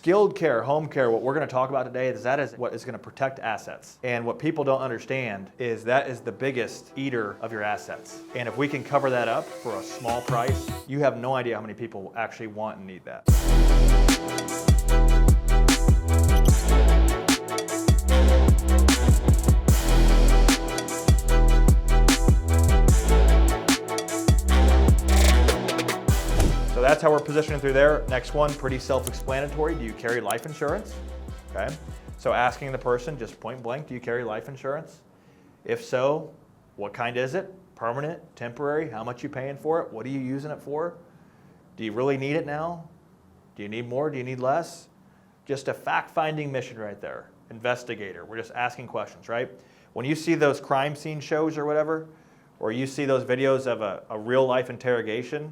Skilled care, home care, what we're going to talk about today is that is what is going to protect assets. And what people don't understand is that is the biggest eater of your assets. And if we can cover that up for a small price, you have no idea how many people actually want and need that. That's how we're positioning through there. Next one, pretty self-explanatory. Do you carry life insurance? Okay. So asking the person just point blank, do you carry life insurance? If so, what kind is it? Permanent, temporary? How much are you paying for it? What are you using it for? Do you really need it now? Do you need more? Do you need less? Just a fact-finding mission right there. Investigator. We're just asking questions, right? When you see those crime scene shows or whatever, or you see those videos of a real-life interrogation,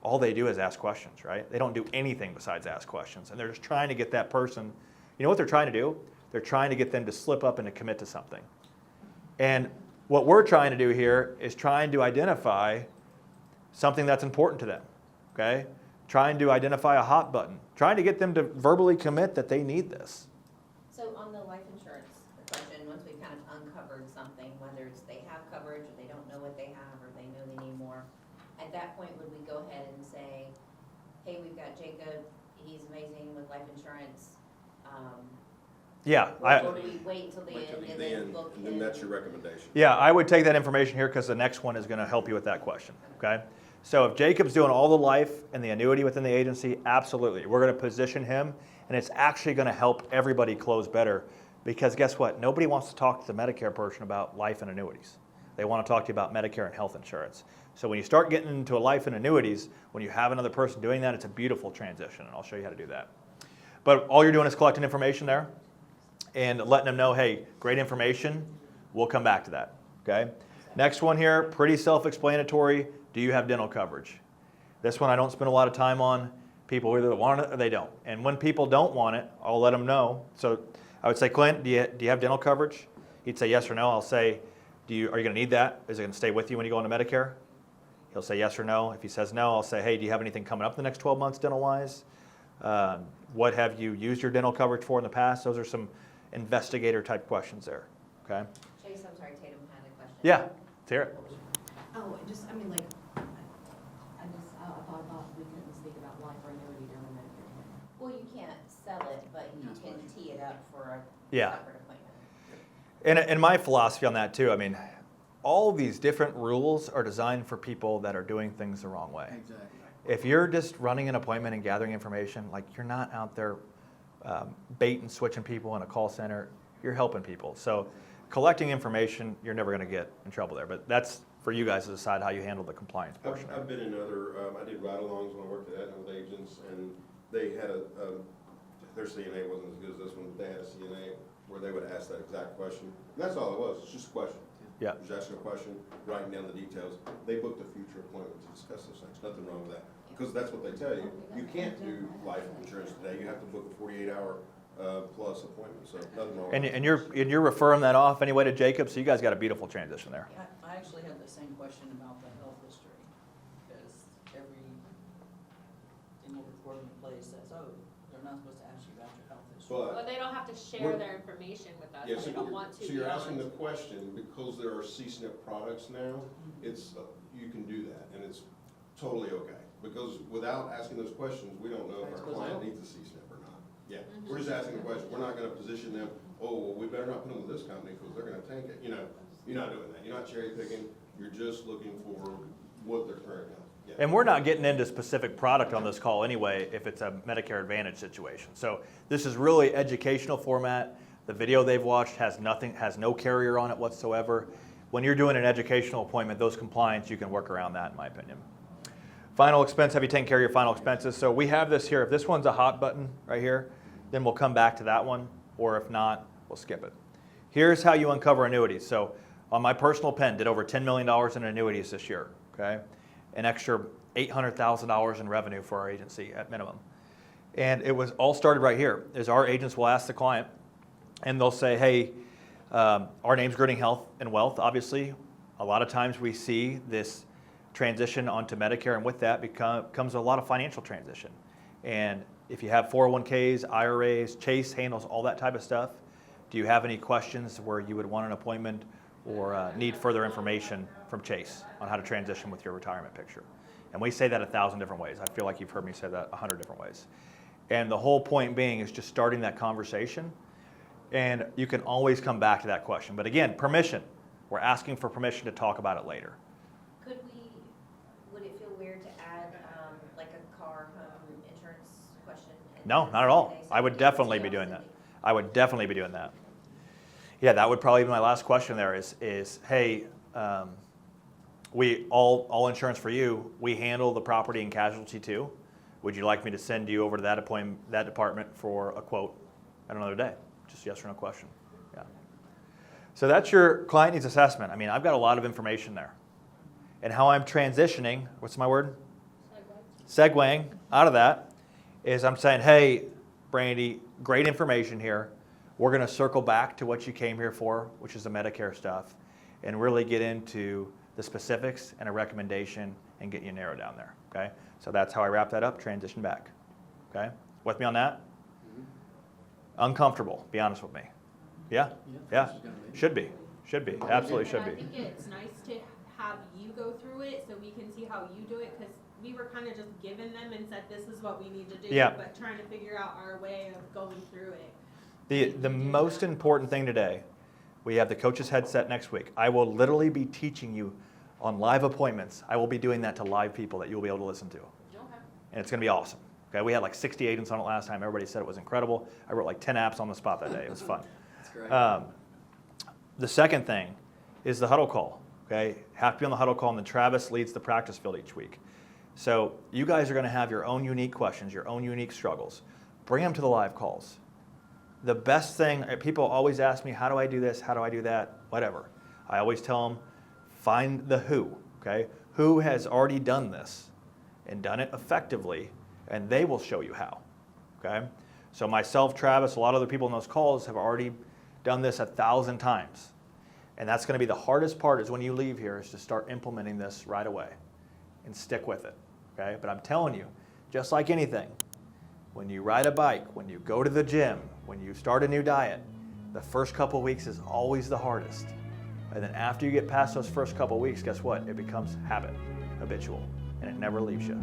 all they do is ask questions, right? They don't do anything besides ask questions. And they're just trying to get that person, you know what they're trying to do? They're trying to get them to slip up and to commit to something. And what we're trying to do here is trying to identify something that's important to them, okay? Trying to identify a hot button, trying to get them to verbally commit that they need this. So on the life insurance question, once we've kind of uncovered something, whether it's they have coverage or they don't know what they have or they know they need more, at that point, would we go ahead and say, hey, we've got Jacob, he's amazing with life insurance? Yeah. Or do we wait until the end and then book him? And then that's your recommendation. Yeah, I would take that information here because the next one is going to help you with that question, okay? So if Jacob's doing all the life and the annuity within the agency, absolutely. We're going to position him, and it's actually going to help everybody close better because guess what? Nobody wants to talk to the Medicare person about life and annuities. They want to talk to you about Medicare and health insurance. So when you start getting into a life and annuities, when you have another person doing that, it's a beautiful transition, and I'll show you how to do that. But all you're doing is collecting information there and letting them know, hey, great information, we'll come back to that, okay? Next one here, pretty self-explanatory. Do you have dental coverage? This one I don't spend a lot of time on. People either want it or they don't. And when people don't want it, I'll let them know. So I would say, Clint, do you have dental coverage? He'd say yes or no. I'll say, are you going to need that? Is it going to stay with you when you go into Medicare? He'll say yes or no. If he says no, I'll say, hey, do you have anything coming up the next 12 months dental-wise? What have you used your dental coverage for in the past? Those are some investigator-type questions there, okay? Chase, I'm sorry, Tatum had a question. Yeah, let's hear it. Oh, I mean, like, I thought about we couldn't speak about life or annuity during the Medicare plan. Well, you can't sell it, but you can tee it up for a Yeah. separate appointment. And my philosophy on that, too, I mean, all these different rules are designed for people that are doing things the wrong way. Exactly. If you're just running an appointment and gathering information, like you're not out there bait and switching people in a call center, you're helping people. So collecting information, you're never going to get in trouble there. But that's for you guys to decide how you handle the compliance portion. I've been in other, I did ride-alongs when I worked at Aetna with agents, and they had their CNA wasn't as good as this one, but they had a CNA where they would ask that exact question. And that's all it was, it's just a question. Yeah. Just asking a question, writing down the details. They booked a future appointment to discuss those things. Nothing wrong with that. Because that's what they tell you. You can't do life insurance today. You have to book a 48-hour plus appointment. So nothing wrong with that. And you're referring that off anyway to Jacob, so you guys got a beautiful transition there. I actually had the same question about the health history, because every dental report in place says, oh, they're not supposed to ask you about your health history. Well, they don't have to share their information with us. Yeah, They don't want to. so you're asking beyond. the question, because there are CSNP products now, it's, you can do that, and it's totally okay. Because without asking those questions, we don't know if our client needs a CSNP or not. Yeah, we're just asking the question, we're not gonna position them, oh, well, we better not put them with this company, because they're gonna tank it, you know. You're not doing that, you're not cherry picking, you're just looking for what their current health. Yeah. And we're not getting into specific product on this call anyway if it's a Medicare Advantage situation. So this is really educational format. The video they've watched has no carrier on it whatsoever. When you're doing an educational appointment, those compliance, you can work around that in my opinion. Final expense, have you taken care of your final expenses? So we have this here. If this one's a hot button right here, then we'll come back to that one, or if not, we'll skip it. Here's how you uncover annuities. So on my personal pen, did over $10 million in annuities this year, okay? An extra $800,000 in revenue for our agency at minimum. And it was all started right here, is our agents will ask the client, and they'll say, hey, our name's Grading Health and Wealth, obviously. A lot of times we see this transition onto Medicare, and with that comes a lot of financial transition. And if you have 401ks, IRAs, Chase handles all that type of stuff. Do you have any questions where you would want an appointment or need further information from Chase on how to transition with your retirement picture? And we say that 1,000 different ways. I feel like you've heard me say that 100 different ways. And the whole point being is just starting that conversation. And you can always come back to that question. But again, permission. We're asking for permission to talk about it later. Would it feel weird to add, like a car, home insurance question? No, not at all. I would definitely be doing that. I would definitely be doing that. Yeah, that would probably be my last question there is hey, we all insurance for you, we handle the property and casualty too. Would you like me to send you over to that department for a quote at another day? Just yes or no question. Yeah. So that's your client needs assessment. I mean, I've got a lot of information there. And how I'm transitioning, what's my word? Segueing out of that is I'm saying, hey, Brandy, great information here. We're going to circle back to what you came here for, which is the Medicare stuff, and really get into the specifics and a recommendation and get you narrowed down there, okay? So that's how I wrap that up, transition back, okay? With me on that? Uncomfortable, be honest with me. Yeah? Yeah, should be, absolutely should And I be. think it's nice to have you go through it so we can see how you do it, because we were kind of just given them and said, this is what we need to do, Yeah. but trying to figure out our way of going through it. The most important thing today, we have the coach's headset next week. I will literally be teaching you on live appointments. I will be doing that to live people that you'll be able to listen to. Okay. And it's going to be awesome. Okay, we had like 60 agents on it last time. Everybody said it was incredible. I wrote like 10 apps on the spot that day. It was fun. That's great. The second thing is the huddle call. Okay, have to be on the huddle call, and then Travis leads the practice field each week. So you guys are going to have your own unique questions, your own unique struggles. Bring them to the live calls. The best thing, people always ask me, how do I do this? How do I do that? Whatever. I always tell them, find the who. Okay, who has already done this and done it effectively, and they will show you how. Okay, so myself, Travis, a lot of other people in those calls have already done this 1,000 times. And that's going to be the hardest part is when you leave here is to start implementing this right away and stick with it. Okay? But I'm telling you, just like anything, when you ride a bike, when you go to the gym, when you start a new diet, the first couple of weeks is always the hardest. And then after you get past those first couple of weeks, guess what? It becomes habit, habitual, and it never leaves you.